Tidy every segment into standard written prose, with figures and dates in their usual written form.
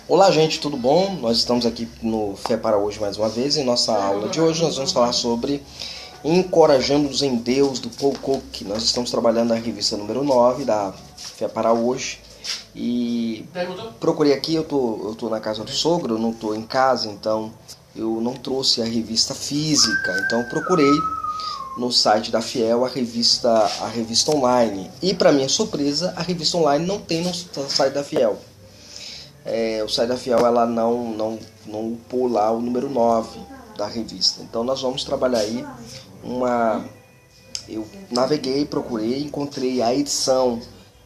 Olá, gente, tudo bom? Nós estamos aqui no Fé para Hoje mais uma vez. Em nossa aula de hoje nós vamos falar sobre Encorajando-nos em Deus, do Paul Cook. Nós estamos trabalhando a revista número 9 da Fé para Hoje. E procurei aqui, eu tô na casa do sogro, eu não estou em casa, então eu não trouxe a revista física. Então procurei no site da Fiel a revista online. E para minha surpresa, a revista online não tem no site da Fiel. O site da Fiel ela não upou lá o número 9 da revista. Então nós vamos trabalhar aí eu naveguei, procurei, encontrei a edição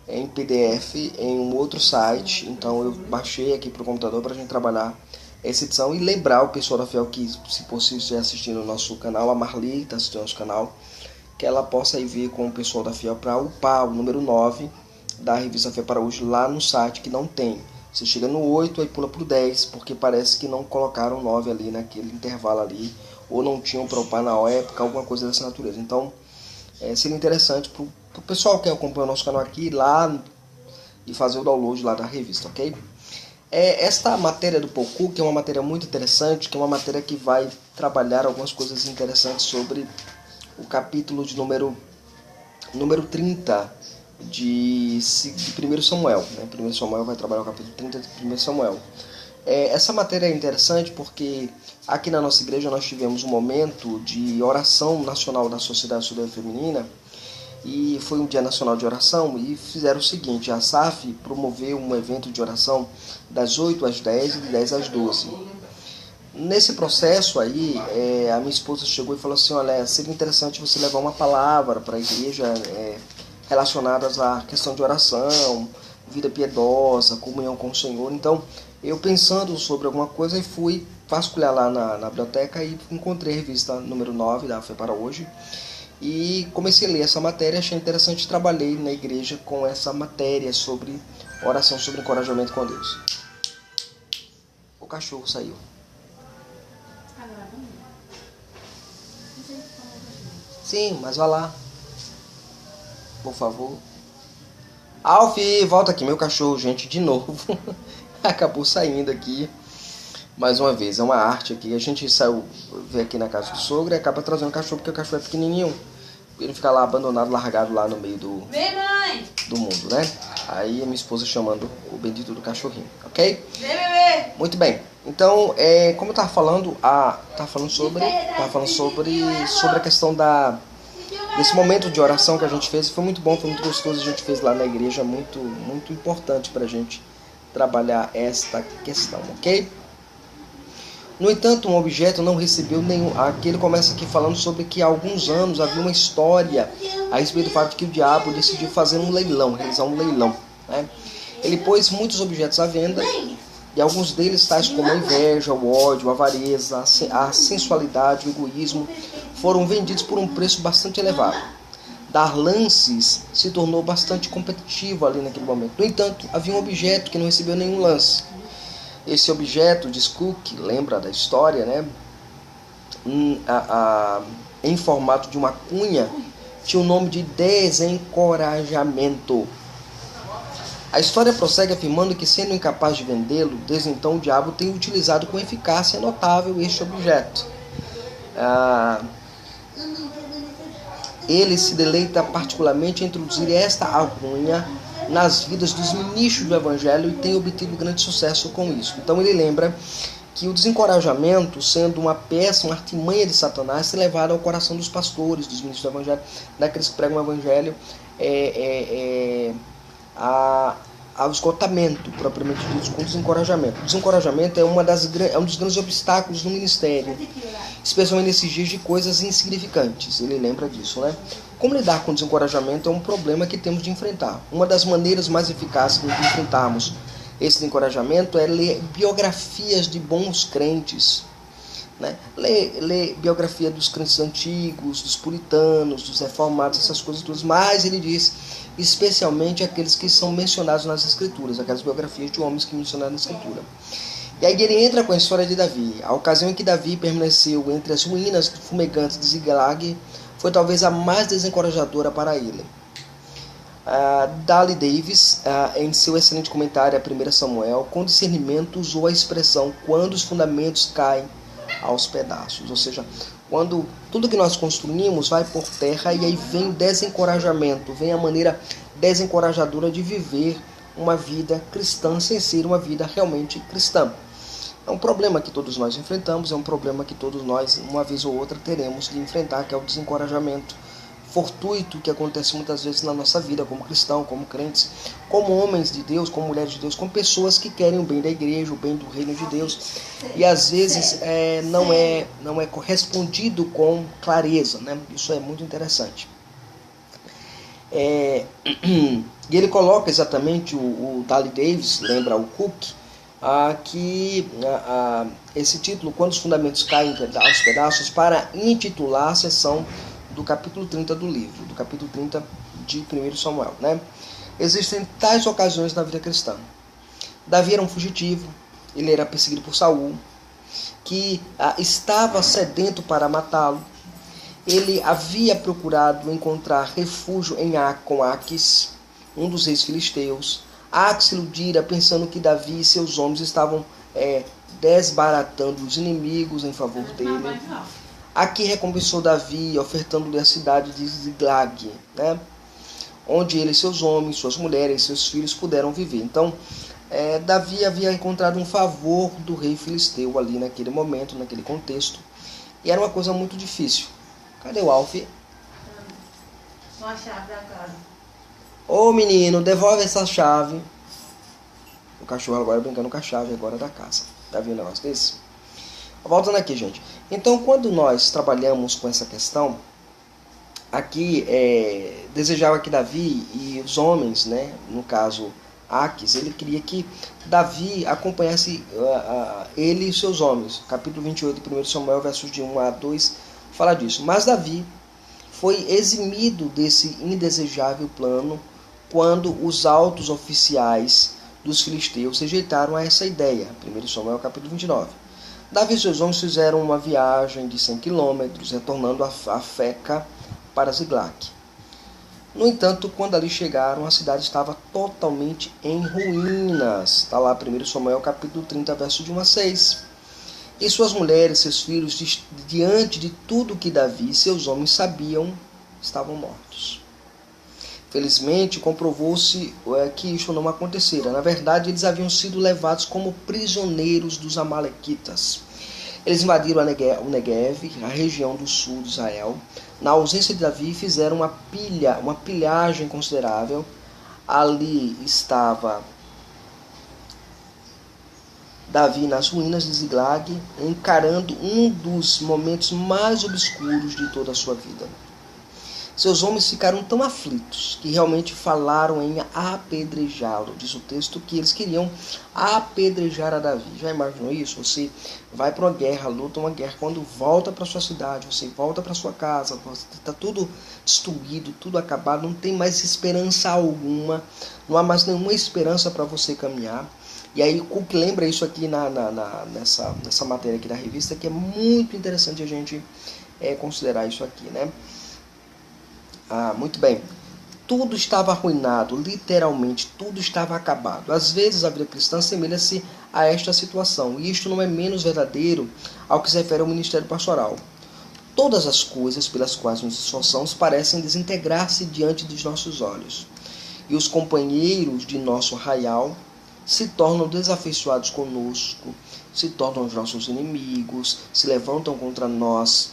em PDF em um outro site. Então eu baixei aqui para o computador para a gente trabalhar essa edição e lembrar o pessoal da Fiel que, se possível, estiver assistindo o nosso canal, a Marli está assistindo o nosso canal, que ela possa ir ver com o pessoal da Fiel para upar o número 9 da revista Fé para Hoje lá no site, que não tem. Você chega no 8 e pula para o 10, porque parece que não colocaram 9 ali naquele intervalo ali, ou não tinham para upar na época, alguma coisa dessa natureza. Então, seria interessante para o pessoal que acompanha o nosso canal aqui ir lá e fazer o download lá da revista, ok? Esta matéria do Paul Cook é uma matéria muito interessante, que é uma matéria que vai trabalhar algumas coisas interessantes sobre o capítulo de número 30 de 1 Samuel. 1 Samuel vai trabalhar o capítulo 30 de 1 Samuel. Essa matéria é interessante porque aqui na nossa igreja nós tivemos um momento de oração nacional da Sociedade Sudoeste Feminina, e foi um dia nacional de oração, e fizeram o seguinte: a SAF promoveu um evento de oração das 8 às 10 e de 10 às 12. Nesse processo aí, a minha esposa chegou e falou assim: olha, seria interessante você levar uma palavra para a igreja relacionadas à questão de oração, vida piedosa, comunhão com o Senhor. Então, eu pensando sobre alguma coisa, fui vasculhar lá na biblioteca e encontrei a revista número 9 da Fé para Hoje. E comecei a ler essa matéria, achei interessante, trabalhei na igreja com essa matéria sobre oração, sobre encorajamento com Deus. O cachorro saiu. Sim, mas vá lá, por favor. Alfie, volta aqui, meu cachorro, gente, de novo. Acabou saindo aqui mais uma vez. É uma arte aqui. A gente saiu ver aqui na casa do sogro e acaba trazendo o cachorro, porque o cachorro é pequenininho. Ele fica lá abandonado, largado lá no meio do mundo, né? Aí a minha esposa chamando o bendito do cachorrinho, ok? Muito bem. Então, como eu estava falando, sobre a questão desse momento de oração que a gente fez. Foi muito bom, foi muito gostoso. A gente fez lá na igreja, muito, muito importante para a gente trabalhar esta questão, ok? No entanto, um objeto não recebeu nenhum. Aqui ele começa aqui falando sobre que há alguns anos havia uma história a respeito do fato de que o diabo decidiu fazer um leilão, realizar um leilão, né? Ele pôs muitos objetos à venda, e alguns deles, tais como a inveja, o ódio, a avareza, a sensualidade, o egoísmo, foram vendidos por um preço bastante elevado. Dar lances se tornou bastante competitivo ali naquele momento. No entanto, havia um objeto que não recebeu nenhum lance. Esse objeto, diz Cook, lembra da história, né? Em formato de uma cunha, tinha o nome de desencorajamento. A história prossegue afirmando que, sendo incapaz de vendê-lo, desde então o diabo tem utilizado com eficácia notável este objeto. Ele se deleita particularmente em introduzir esta alcunha nas vidas dos ministros do Evangelho e tem obtido grande sucesso com isso. Então ele lembra que o desencorajamento, sendo uma peça, uma artimanha de Satanás, se levaram ao coração dos pastores, dos ministros do Evangelho, daqueles que pregam o Evangelho, ao esgotamento, propriamente dito, com o desencorajamento. O desencorajamento é um dos grandes obstáculos no ministério, especialmente nesses dias de coisas insignificantes. Ele lembra disso, né? Como lidar com o desencorajamento é um problema que temos de enfrentar. Uma das maneiras mais eficazes de enfrentarmos esse desencorajamento é ler biografias de bons crentes, né? Ler biografia dos crentes antigos, dos puritanos, dos reformados, essas coisas todas. Mas ele diz, especialmente aqueles que são mencionados nas Escrituras, aquelas biografias de homens que mencionaram na Escritura. E aí ele entra com a história de Davi. A ocasião em que Davi permaneceu entre as ruínas fumegantes de Ziklag foi talvez a mais desencorajadora para ele. Dale Davis, em seu excelente comentário a 1 Samuel, com discernimento usou a expressão quando os fundamentos caem aos pedaços. Ou seja, quando tudo que nós construímos vai por terra e aí vem desencorajamento, vem a maneira desencorajadora de viver uma vida cristã sem ser uma vida realmente cristã. É um problema que todos nós enfrentamos, é um problema que todos nós, uma vez ou outra, teremos de enfrentar, que é o desencorajamento fortuito que acontece muitas vezes na nossa vida como cristão, como crentes, como homens de Deus, como mulheres de Deus, como pessoas que querem o bem da igreja, o bem do reino de Deus, e às vezes não é correspondido com clareza, né? Isso é muito interessante. E ele coloca exatamente, o Dale Davis, lembra o Cook, que esse título, quando os fundamentos caem aos pedaços, para intitular a sessão do capítulo 30 do livro, do capítulo 30 de 1 Samuel. Né? Existem tais ocasiões na vida cristã. Davi era um fugitivo, ele era perseguido por Saul, que estava sedento para matá-lo. Ele havia procurado encontrar refúgio com Aques, um dos reis filisteus. Aques iludira, pensando que Davi e seus homens estavam desbaratando os inimigos em favor dele. Aqui recompensou Davi, ofertando-lhe a cidade de Ziglag, né? Onde ele, seus homens, suas mulheres e seus filhos puderam viver. Então, Davi havia encontrado um favor do rei filisteu ali naquele momento, naquele contexto. E era uma coisa muito difícil. Cadê o Alf? Só a chave da casa. Ô menino, devolve essa chave. O cachorro agora brincando com a chave agora da casa. Tá vendo um negócio desse? Voltando aqui, gente. Então, quando nós trabalhamos com essa questão, aqui desejava que Davi e os homens, né, no caso Aques, ele queria que Davi acompanhasse ele e seus homens. Capítulo 28 de 1 Samuel, versos de 1 a 2, fala disso. Mas Davi foi eximido desse indesejável plano quando os altos oficiais dos filisteus rejeitaram essa ideia. 1 Samuel, capítulo 29. Davi e seus homens fizeram uma viagem de 100 quilômetros, retornando a Feca para Ziglag. No entanto, quando ali chegaram, a cidade estava totalmente em ruínas. Está lá 1 Samuel capítulo 30, verso de 1 a 6. E suas mulheres, seus filhos, diante de tudo que Davi e seus homens sabiam, estavam mortos. Felizmente, comprovou-se que isso não acontecera. Na verdade, eles haviam sido levados como prisioneiros dos amalequitas. Eles invadiram o Negev, a região do sul de Israel. Na ausência de Davi, fizeram uma pilhagem considerável. Ali estava Davi nas ruínas de Ziglag, encarando um dos momentos mais obscuros de toda a sua vida. Seus homens ficaram tão aflitos que realmente falaram em apedrejá-lo. Diz o texto que eles queriam apedrejar a Davi. Já imaginou isso? Você vai para uma guerra, luta uma guerra, quando volta para sua cidade, você volta para sua casa, está tudo destruído, tudo acabado, não tem mais esperança alguma, não há mais nenhuma esperança para você caminhar. E aí Cook lembra isso aqui nessa matéria aqui da revista, que é muito interessante a gente considerar isso aqui, né? Muito bem. Tudo estava arruinado, literalmente, tudo estava acabado. Às vezes a vida cristã assemelha-se a esta situação, e isto não é menos verdadeiro ao que se refere ao ministério pastoral. Todas as coisas pelas quais nos esforçamos parecem desintegrar-se diante dos nossos olhos, e os companheiros de nosso arraial se tornam desafeiçoados conosco, se tornam os nossos inimigos, se levantam contra nós,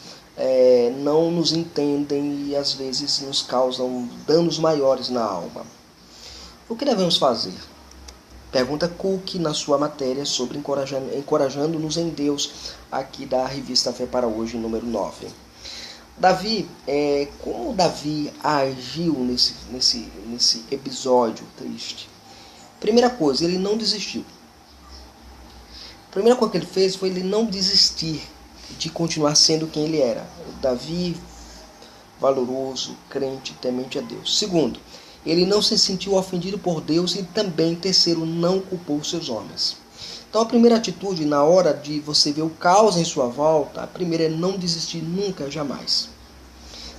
não nos entendem e às vezes nos causam danos maiores na alma. O que devemos fazer? Pergunta Cook na sua matéria sobre encorajando-nos em Deus, aqui da revista Fé para Hoje, número 9. Davi, como Davi agiu nesse episódio triste? Primeira coisa, ele não desistiu. A primeira coisa que ele fez foi ele não desistir de continuar sendo quem ele era. Davi, valoroso, crente, temente a Deus. Segundo, ele não se sentiu ofendido por Deus e também, terceiro, não culpou seus homens. Então a primeira atitude, na hora de você ver o caos em sua volta, a primeira é não desistir nunca, jamais.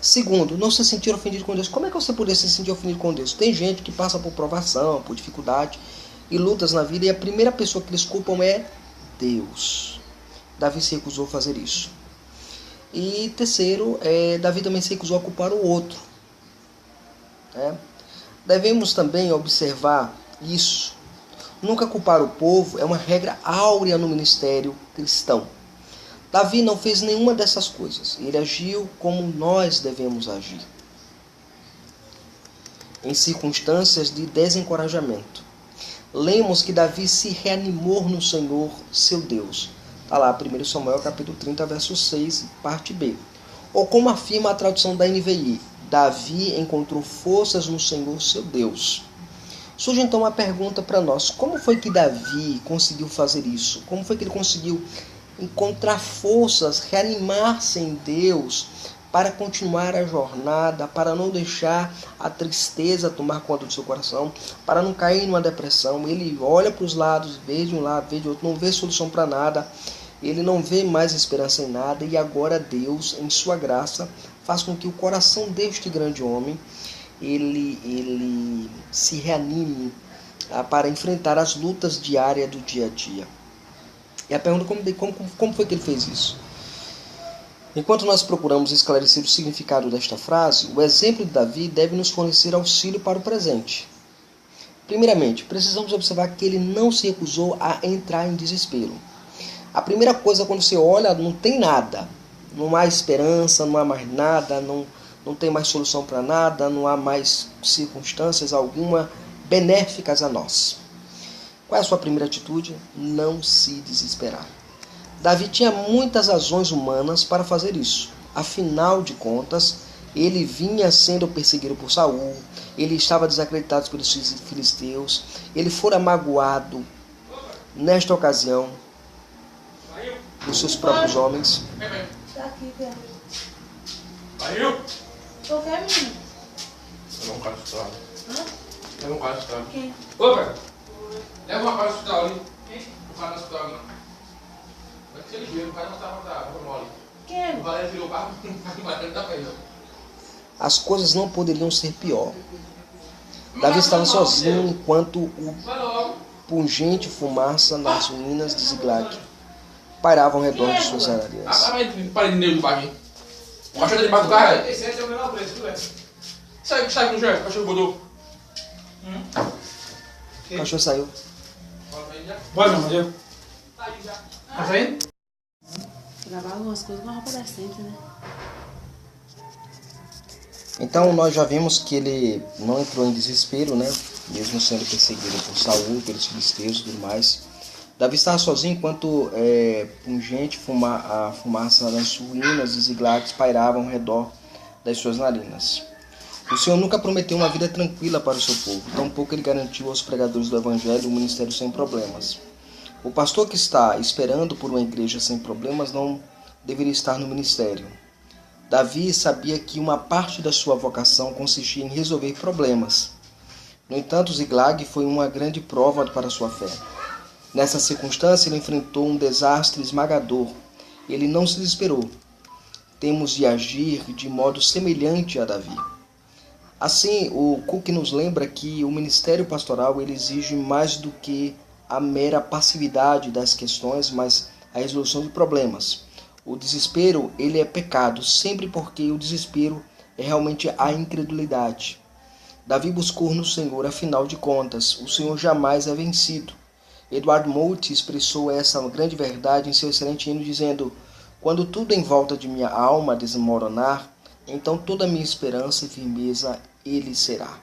Segundo, não se sentir ofendido com Deus. Como é que você poderia se sentir ofendido com Deus? Tem gente que passa por provação, por dificuldade e lutas na vida, e a primeira pessoa que eles culpam é Deus. Davi se recusou a fazer isso. E terceiro, Davi também se recusou a culpar o outro. Devemos também observar isso. Nunca culpar o povo é uma regra áurea no ministério cristão. Davi não fez nenhuma dessas coisas. Ele agiu como nós devemos agir, em circunstâncias de desencorajamento. Lemos que Davi se reanimou no Senhor, seu Deus. Está lá, 1 Samuel capítulo 30, verso 6, parte B. Ou como afirma a tradução da NVI, Davi encontrou forças no Senhor, seu Deus. Surge então uma pergunta para nós. Como foi que Davi conseguiu fazer isso? Como foi que ele conseguiu encontrar forças, reanimar-se em Deus para continuar a jornada, para não deixar a tristeza tomar conta do seu coração, para não cair numa depressão? Ele olha para os lados, vê de um lado, vê de outro, não vê solução para nada, ele não vê mais esperança em nada, e agora Deus, em sua graça, faz com que o coração deste grande homem ele se reanime para enfrentar as lutas diárias do dia a dia. E a pergunta como foi que ele fez isso? Enquanto nós procuramos esclarecer o significado desta frase, o exemplo de Davi deve nos fornecer auxílio para o presente. Primeiramente, precisamos observar que ele não se recusou a entrar em desespero. A primeira coisa, quando você olha, não tem nada, não há esperança, não há mais nada, não tem mais solução para nada, não há mais circunstâncias alguma benéficas a nós. Qual é a sua primeira atitude? Não se desesperar. Davi tinha muitas razões humanas para fazer isso. Afinal de contas, ele vinha sendo perseguido por Saul, ele estava desacreditado pelos filisteus, ele fora magoado nesta ocasião dos seus próprios homens. Tá aqui, velho. Saiu? Tô vendo, menino. Eu não quero estudar. Hã? Eu não quero estudar. Quem? Ô, velho. Leva uma cara estudar ali. Não quero estudar ali. Vai ser ligeiro, o cara não tá mole. Quem? O Valério tirou o carro, o Valério tá pegando. As coisas não poderiam ser pior. Davi estava sozinho enquanto o pungente fumaça nas ruínas de Ziklag pairava ao redor de suas areias. Para de negro do bagulho. O cachorro tá debaixo do carro aí. Esse é o menor preço, velho. Sai com o chefe, o cachorro rodou. O cachorro saiu. Vai, meu Deus. Tá saindo? Gravar algumas coisas com a roupa decente, né? Então nós já vimos que ele não entrou em desespero, né? Mesmo sendo perseguido por Saul, pelos filisteus e tudo mais. Davi estava sozinho enquanto pungente fumaça nas ruínas de Ziklag pairavam ao redor das suas narinas. O Senhor nunca prometeu uma vida tranquila para o seu povo, tampouco ele garantiu aos pregadores do Evangelho um ministério sem problemas. O pastor que está esperando por uma igreja sem problemas não deveria estar no ministério. Davi sabia que uma parte da sua vocação consistia em resolver problemas. No entanto, Ziklag foi uma grande prova para sua fé. Nessa circunstância, ele enfrentou um desastre esmagador. Ele não se desesperou. Temos de agir de modo semelhante a Davi. Assim, o Cook nos lembra que o ministério pastoral ele exige mais do que a mera passividade das questões, mas a resolução de problemas. O desespero ele é pecado, sempre porque o desespero é realmente a incredulidade. Davi buscou no Senhor, afinal de contas, o Senhor jamais é vencido. Edward Moult expressou essa grande verdade em seu excelente hino, dizendo: quando tudo em volta de minha alma desmoronar, então toda a minha esperança e firmeza ele será.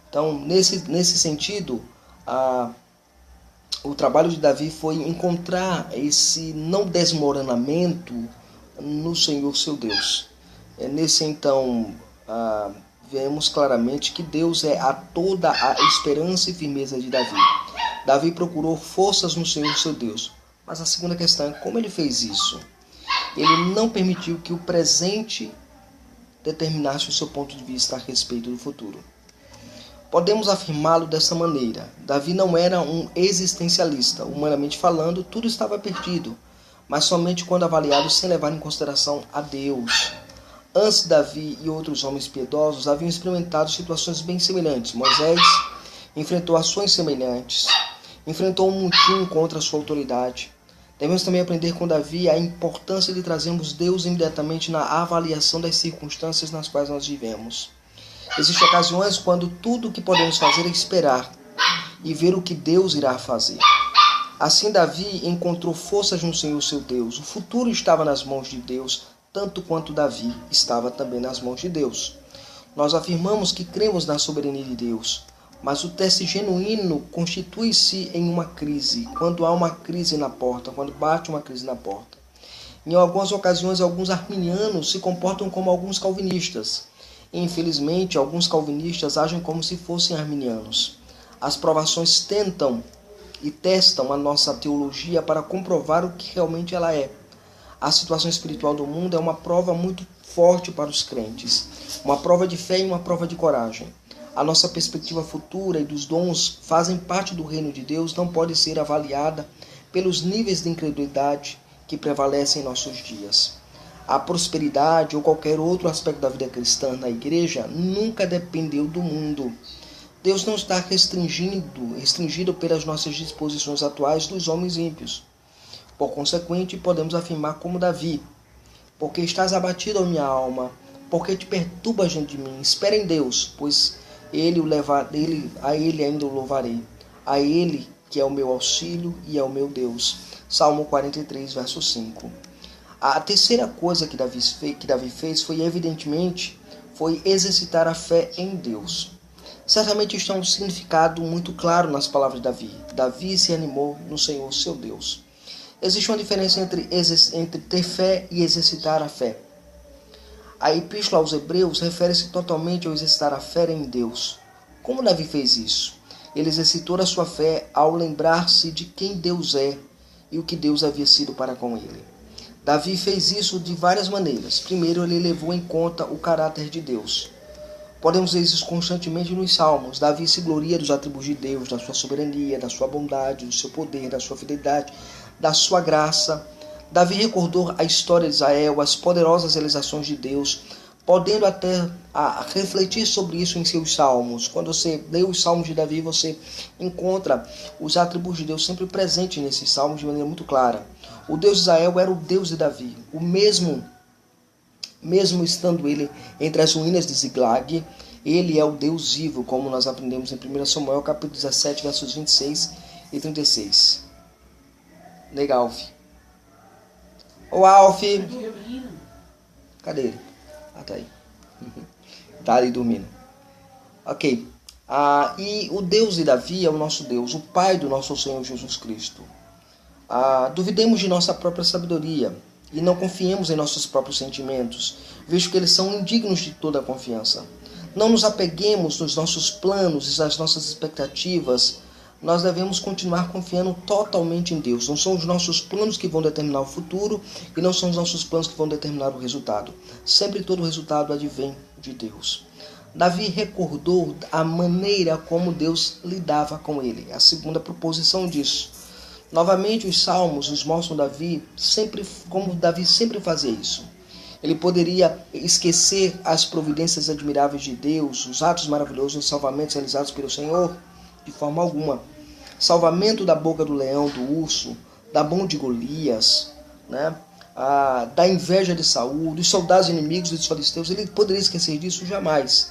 Então, nesse sentido, o trabalho de Davi foi encontrar esse não desmoronamento no Senhor seu Deus. Nesse então, vemos claramente que Deus é a toda a esperança e firmeza de Davi. Davi procurou forças no Senhor seu Deus. Mas a segunda questão é como ele fez isso. Ele não permitiu que o presente determinasse o seu ponto de vista a respeito do futuro. Podemos afirmá-lo dessa maneira. Davi não era um existencialista. Humanamente falando, tudo estava perdido, mas somente quando avaliado sem levar em consideração a Deus. Antes de Davi e outros homens piedosos haviam experimentado situações bem semelhantes. Moisés enfrentou ações semelhantes, enfrentou um mutim contra a sua autoridade. Devemos também aprender com Davi a importância de trazermos Deus imediatamente na avaliação das circunstâncias nas quais nós vivemos. Existem ocasiões quando tudo o que podemos fazer é esperar e ver o que Deus irá fazer. Assim Davi encontrou forças no Senhor seu Deus. O futuro estava nas mãos de Deus, tanto quanto Davi estava também nas mãos de Deus. Nós afirmamos que cremos na soberania de Deus, mas o teste genuíno constitui-se em uma crise, quando há uma crise na porta, quando bate uma crise na porta. Em algumas ocasiões, alguns arminianos se comportam como alguns calvinistas. E, infelizmente, alguns calvinistas agem como se fossem arminianos. As provações tentam e testam a nossa teologia para comprovar o que realmente ela é. A situação espiritual do mundo é uma prova muito forte para os crentes, uma prova de fé e uma prova de coragem. A nossa perspectiva futura e dos dons fazem parte do reino de Deus não pode ser avaliada pelos níveis de incredulidade que prevalecem em nossos dias. A prosperidade ou qualquer outro aspecto da vida cristã na igreja nunca dependeu do mundo. Deus não está restringido pelas nossas disposições atuais dos homens ímpios. Por consequente, podemos afirmar como Davi: porque estás abatido, ó minha alma, porque te perturbas diante de mim, espera em Deus, pois a ele ainda o louvarei, a ele que é o meu auxílio e é o meu Deus. Salmo 43, verso 5. A terceira coisa que Davi fez foi exercitar a fé em Deus. Certamente está um significado muito claro nas palavras de Davi. Davi se animou no Senhor seu Deus. Existe uma diferença entre ter fé e exercitar a fé. A Epístola aos Hebreus refere-se totalmente ao exercitar a fé em Deus. Como Davi fez isso? Ele exercitou a sua fé ao lembrar-se de quem Deus é e o que Deus havia sido para com ele. Davi fez isso de várias maneiras. Primeiro, ele levou em conta o caráter de Deus. Podemos ver isso constantemente nos Salmos. Davi se gloria dos atributos de Deus, da sua soberania, da sua bondade, do seu poder, da sua fidelidade, da sua graça. Davi recordou a história de Israel, as poderosas realizações de Deus, podendo até refletir sobre isso em seus salmos. Quando você lê os salmos de Davi, você encontra os atributos de Deus sempre presentes nesses salmos de maneira muito clara. O Deus de Israel era o Deus de Davi, o mesmo estando ele entre as ruínas de Ziklag, ele é o Deus vivo, como nós aprendemos em 1 Samuel, capítulo 17, versos 26 e 36. Nega Alf. Ô Alf! Cadê ele? Ah, tá aí. Tá ali dormindo. Ok. E o Deus de Davi é o nosso Deus, o Pai do nosso Senhor Jesus Cristo. Duvidemos de nossa própria sabedoria e não confiemos em nossos próprios sentimentos, visto que eles são indignos de toda a confiança. Não nos apeguemos nos nossos planos e nas nossas expectativas. Nós devemos continuar confiando totalmente em Deus. Não são os nossos planos que vão determinar o futuro e não são os nossos planos que vão determinar o resultado. Sempre todo o resultado advém de Deus. Davi recordou a maneira como Deus lidava com ele. A segunda proposição disso. Novamente, os salmos nos mostram como Davi sempre fazia isso. Ele poderia esquecer as providências admiráveis de Deus, os atos maravilhosos de salvamentos realizados pelo Senhor? De forma alguma. Salvamento da boca do leão, do urso, da mão de Golias, né? Da inveja de Saul, dos soldados inimigos dos filisteus. Ele poderia esquecer disso? Jamais.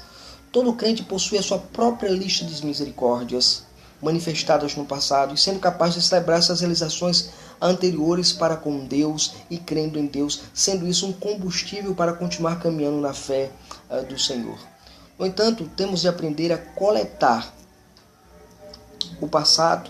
Todo crente possui a sua própria lista de misericórdias manifestadas no passado e sendo capaz de celebrar essas realizações anteriores para com Deus e crendo em Deus, sendo isso um combustível para continuar caminhando na fé do Senhor. No entanto, temos de aprender a coletar o passado,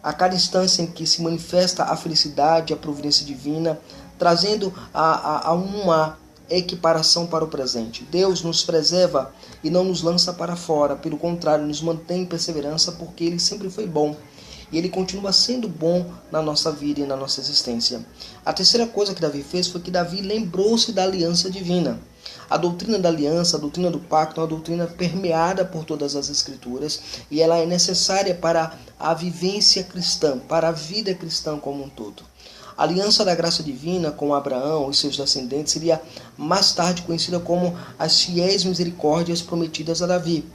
a cada instância em que se manifesta a felicidade, a providência divina, trazendo a uma equiparação para o presente. Deus nos preserva e não nos lança para fora, pelo contrário, nos mantém em perseverança porque Ele sempre foi bom. E Ele continua sendo bom na nossa vida e na nossa existência. A terceira coisa que Davi fez foi que Davi lembrou-se da aliança divina. A doutrina da aliança, a doutrina do pacto, é uma doutrina permeada por todas as Escrituras e ela é necessária para a vivência cristã, para a vida cristã como um todo. A aliança da graça divina com Abraão e seus descendentes seria mais tarde conhecida como as fiéis misericórdias prometidas a Davi.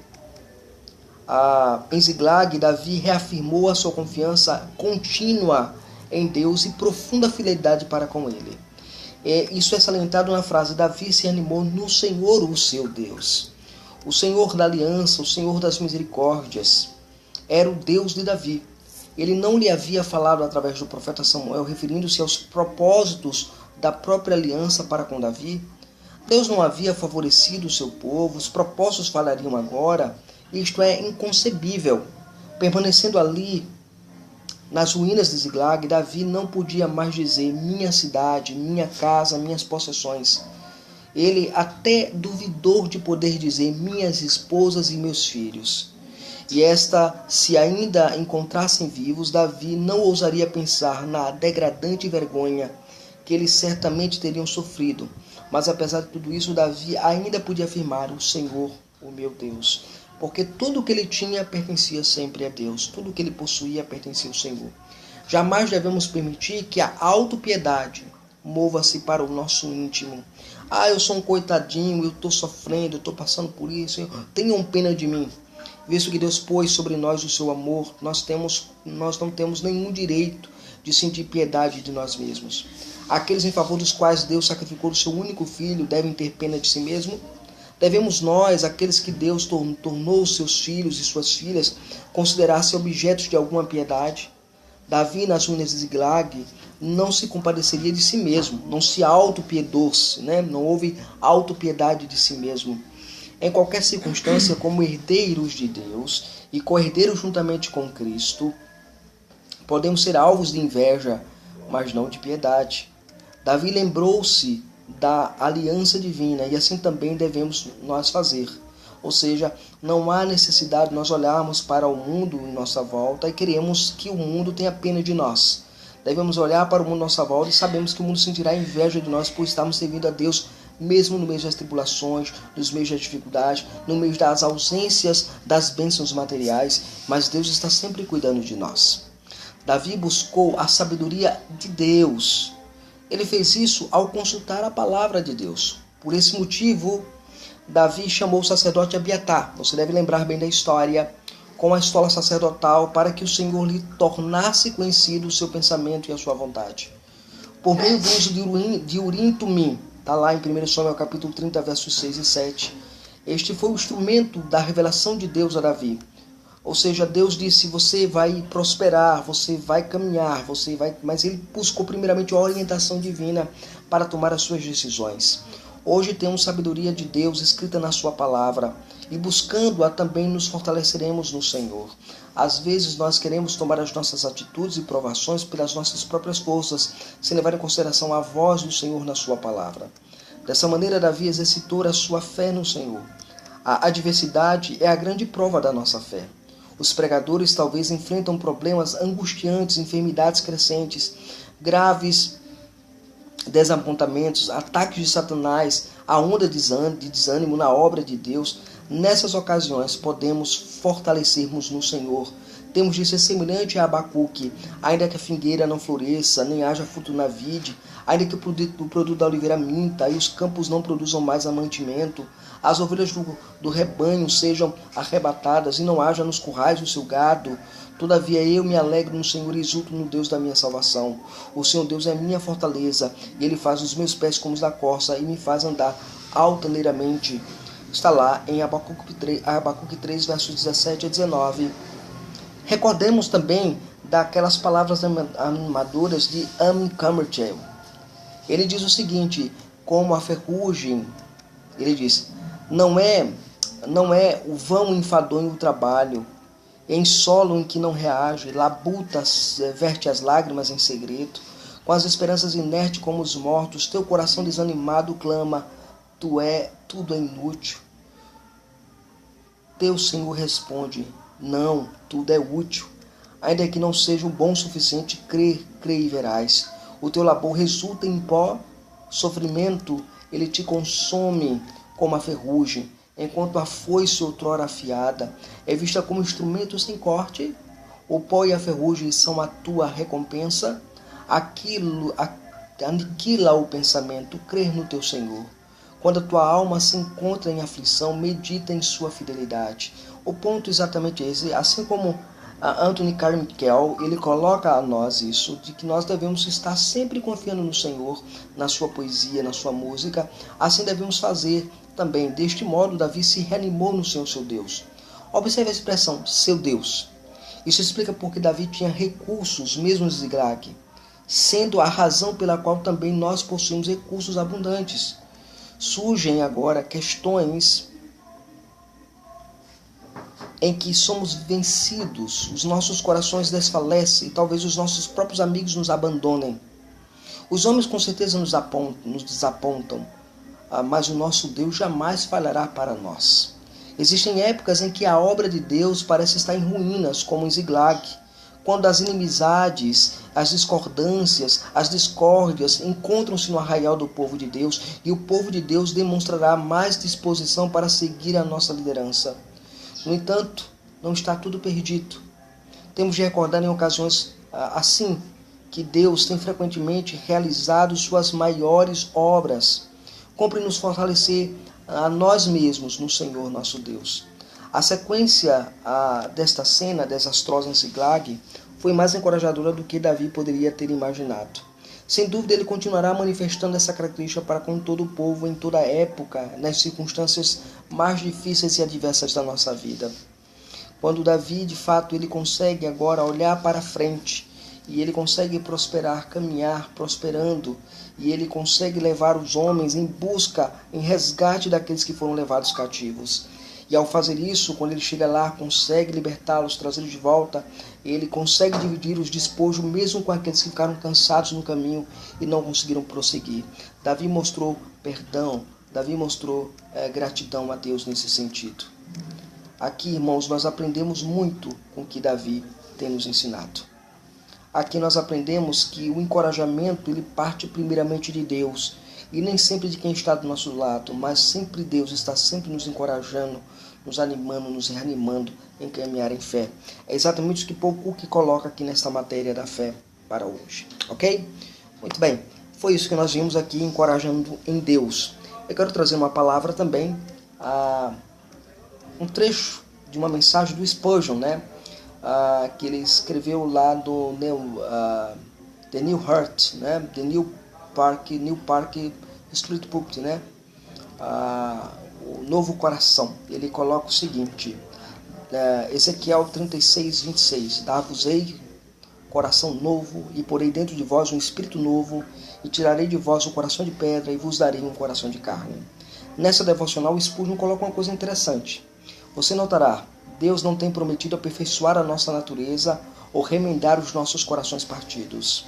Em Ziklag, Davi reafirmou a sua confiança contínua em Deus e profunda fidelidade para com ele. Isso é salientado na frase: Davi se animou no Senhor, o seu Deus. O Senhor da aliança, o Senhor das misericórdias, era o Deus de Davi. Ele não lhe havia falado através do profeta Samuel, referindo-se aos propósitos da própria aliança para com Davi? Deus não havia favorecido o seu povo, os propósitos falhariam agora? Isto é inconcebível. Permanecendo ali, nas ruínas de Ziklag, Davi não podia mais dizer minha cidade, minha casa, minhas possessões. Ele até duvidou de poder dizer minhas esposas e meus filhos. E se ainda encontrassem vivos, Davi não ousaria pensar na degradante vergonha que eles certamente teriam sofrido. Mas apesar de tudo isso, Davi ainda podia afirmar: o Senhor, o meu Deus. Porque tudo o que ele tinha pertencia sempre a Deus. Tudo o que ele possuía pertencia ao Senhor. Jamais devemos permitir que a autopiedade mova-se para o nosso íntimo. Eu sou um coitadinho, eu estou sofrendo, eu estou passando por isso. Tenham pena de mim. Visto que Deus pôs sobre nós o seu amor, nós não temos nenhum direito de sentir piedade de nós mesmos. Aqueles em favor dos quais Deus sacrificou o seu único filho devem ter pena de si mesmo? Devemos nós, aqueles que Deus tornou seus filhos e suas filhas, considerar-se objetos de alguma piedade? Davi, nas ruínas de Ziklag, não se compadeceria de si mesmo, não se autopiedou-se, não houve autopiedade de si mesmo. Em qualquer circunstância, como herdeiros de Deus e co-herdeiros juntamente com Cristo, podemos ser alvos de inveja, mas não de piedade. Davi lembrou-se da aliança divina e assim também devemos nós fazer. Ou seja, não há necessidade de nós olharmos para o mundo em nossa volta e queremos que o mundo tenha pena de nós. Devemos olhar para o mundo em nossa volta e sabemos que o mundo sentirá inveja de nós por estarmos servindo a Deus, mesmo no meio das tribulações, nos meios das dificuldades, no meio das ausências das bênçãos materiais, mas Deus está sempre cuidando de nós. Davi buscou a sabedoria de Deus. Ele fez isso ao consultar a palavra de Deus. Por esse motivo, Davi chamou o sacerdote Abiatar. Você deve lembrar bem da história, com a estola sacerdotal, para que o Senhor lhe tornasse conhecido o seu pensamento e a sua vontade. Por meio do uso de Urim e Tumim, está lá em 1 Samuel capítulo 30, versos 6 e 7. Este foi o instrumento da revelação de Deus a Davi. Ou seja, Deus disse: você vai prosperar, você vai caminhar, mas ele buscou primeiramente a orientação divina para tomar as suas decisões. Hoje temos sabedoria de Deus escrita na sua palavra e buscando-a também nos fortaleceremos no Senhor. Às vezes nós queremos tomar as nossas atitudes e provações pelas nossas próprias forças, sem levar em consideração a voz do Senhor na sua palavra. Dessa maneira, Davi exercitou a sua fé no Senhor. A adversidade é a grande prova da nossa fé. Os pregadores talvez enfrentam problemas angustiantes, enfermidades crescentes, graves desapontamentos, ataques de Satanás, a onda de desânimo na obra de Deus. Nessas ocasiões podemos fortalecermos no Senhor. Temos de ser semelhante a Abacuque: ainda que a figueira não floresça, nem haja fruto na vide, ainda que o produto da oliveira minta e os campos não produzam mais mantimento, as ovelhas do rebanho sejam arrebatadas e não haja nos currais o seu gado, todavia eu me alegro no Senhor e exulto no Deus da minha salvação. O Senhor Deus é minha fortaleza, e Ele faz os meus pés como os da corça e me faz andar altaneiramente. Está lá em Abacuque 3, versos 17 a 19. Recordemos também daquelas palavras animadoras de Amy Cumbertell. Ele diz o seguinte: como a ferrugem, ele diz, não é o vão enfadonho o trabalho, em solo em que não reage, labuta verte as lágrimas em segredo, com as esperanças inertes como os mortos, teu coração desanimado clama, tudo é inútil. Teu Senhor responde, não, tudo é útil. Ainda que não seja o bom o suficiente, crê e verás. O teu labor resulta em pó, sofrimento, ele te consome como a ferrugem, enquanto a foice outrora afiada é vista como instrumento sem corte. O pó e a ferrugem são a tua recompensa. aniquila o pensamento, crer no teu Senhor. Quando a tua alma se encontra em aflição, medita em sua fidelidade. O ponto exatamente é esse, assim como Anthony Carmichael, ele coloca a nós isso, de que nós devemos estar sempre confiando no Senhor, na sua poesia, na sua música. Assim devemos fazer também. Deste modo, Davi se reanimou no Senhor, seu Deus. Observe a expressão, seu Deus. Isso explica porque Davi tinha recursos, mesmo em Ziklag, sendo a razão pela qual também nós possuímos recursos abundantes. Surgem agora questões em que somos vencidos, os nossos corações desfalecem e talvez os nossos próprios amigos nos abandonem. Os homens com certeza nos desapontam, mas o nosso Deus jamais falhará para nós. Existem épocas em que a obra de Deus parece estar em ruínas, como em Ziklag, quando as inimizades, as discordâncias, as discórdias encontram-se no arraial do povo de Deus, e o povo de Deus demonstrará mais disposição para seguir a nossa liderança. No entanto, não está tudo perdido. Temos de recordar em ocasiões assim que Deus tem frequentemente realizado suas maiores obras. Cumpre nos fortalecer a nós mesmos no Senhor nosso Deus. A sequência desta cena desastrosa em Ziklag foi mais encorajadora do que Davi poderia ter imaginado. Sem dúvida, ele continuará manifestando essa característica para com todo o povo em toda a época, nas circunstâncias mais difíceis e adversas da nossa vida. Quando Davi, de fato, ele consegue agora olhar para frente, e ele consegue prosperar, caminhar, prosperando, e ele consegue levar os homens em busca, em resgate daqueles que foram levados cativos. E ao fazer isso, quando ele chega lá, consegue libertá-los, trazê-los de volta, ele consegue dividir os despojos mesmo com aqueles que ficaram cansados no caminho e não conseguiram prosseguir. Davi mostrou perdão, Davi mostrou gratidão a Deus nesse sentido. Aqui, irmãos, nós aprendemos muito com o que Davi tem nos ensinado. Aqui nós aprendemos que o encorajamento ele parte primeiramente de Deus, e nem sempre de quem está do nosso lado, mas sempre Deus está sempre nos encorajando, nos animando, nos reanimando em caminhar em fé. É exatamente o que Paul Cook coloca aqui nesta matéria da fé para hoje. Ok? Muito bem. Foi isso que nós vimos aqui, encorajando em Deus. Eu quero trazer uma palavra também, um trecho de uma mensagem do Spurgeon, né? Que ele escreveu lá do The New Heart, né? The New Park Street Pulpit, né? O novo coração. Ele coloca o seguinte, Ezequiel 36, 26: Dar-vos-ei coração novo, e porei dentro de vós um espírito novo, e tirarei de vós um coração de pedra, e vos darei um coração de carne. Nessa devocional, o Spurgeon coloca uma coisa interessante. Você notará, Deus não tem prometido aperfeiçoar a nossa natureza ou remendar os nossos corações partidos.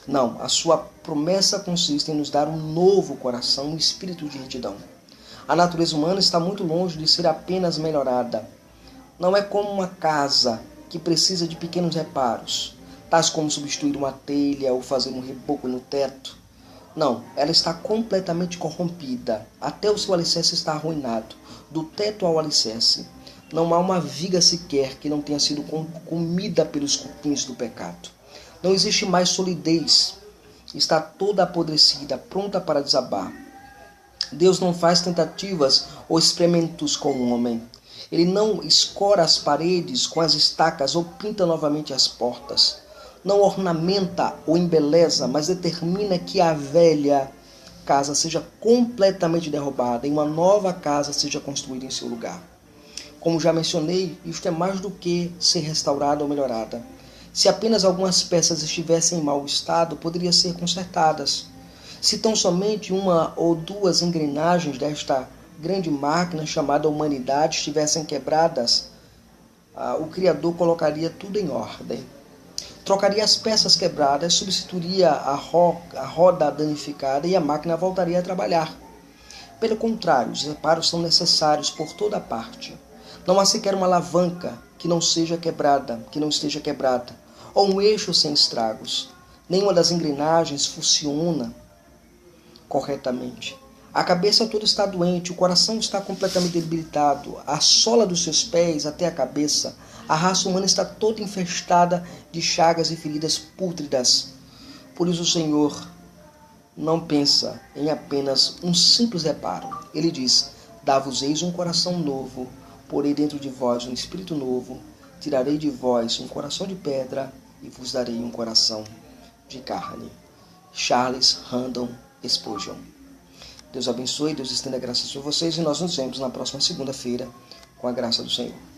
Não, a sua promessa consiste em nos dar um novo coração, um espírito de retidão. A natureza humana está muito longe de ser apenas melhorada. Não é como uma casa que precisa de pequenos reparos, tais como substituir uma telha ou fazer um reboco no teto. Não, ela está completamente corrompida, até o seu alicerce está arruinado, do teto ao alicerce. Não há uma viga sequer que não tenha sido comida pelos cupins do pecado. Não existe mais solidez, está toda apodrecida, pronta para desabar. Deus não faz tentativas ou experimentos com o homem. Ele não escora as paredes com as estacas ou pinta novamente as portas. Não ornamenta ou embeleza, mas determina que a velha casa seja completamente derrubada e uma nova casa seja construída em seu lugar. Como já mencionei, isto é mais do que ser restaurada ou melhorada. Se apenas algumas peças estivessem em mau estado, poderiam ser consertadas. Se tão somente uma ou duas engrenagens desta grande máquina chamada humanidade estivessem quebradas, o Criador colocaria tudo em ordem. Trocaria as peças quebradas, substituiria a roda danificada e a máquina voltaria a trabalhar. Pelo contrário, os reparos são necessários por toda parte. Não há sequer uma alavanca que não esteja quebrada, ou um eixo sem estragos. Nenhuma das engrenagens funciona corretamente. A cabeça toda está doente, o coração está completamente debilitado, a sola dos seus pés até a cabeça, a raça humana está toda infestada de chagas e feridas pútridas. Por isso o Senhor não pensa em apenas um simples reparo. Ele diz: dá-vos-eis um coração novo, porei dentro de vós um espírito novo, tirarei de vós um coração de pedra e vos darei um coração de carne. Charles Haddon Spurgeon. Deus abençoe, Deus estenda graças sobre vocês e nós nos vemos na próxima segunda-feira com a graça do Senhor.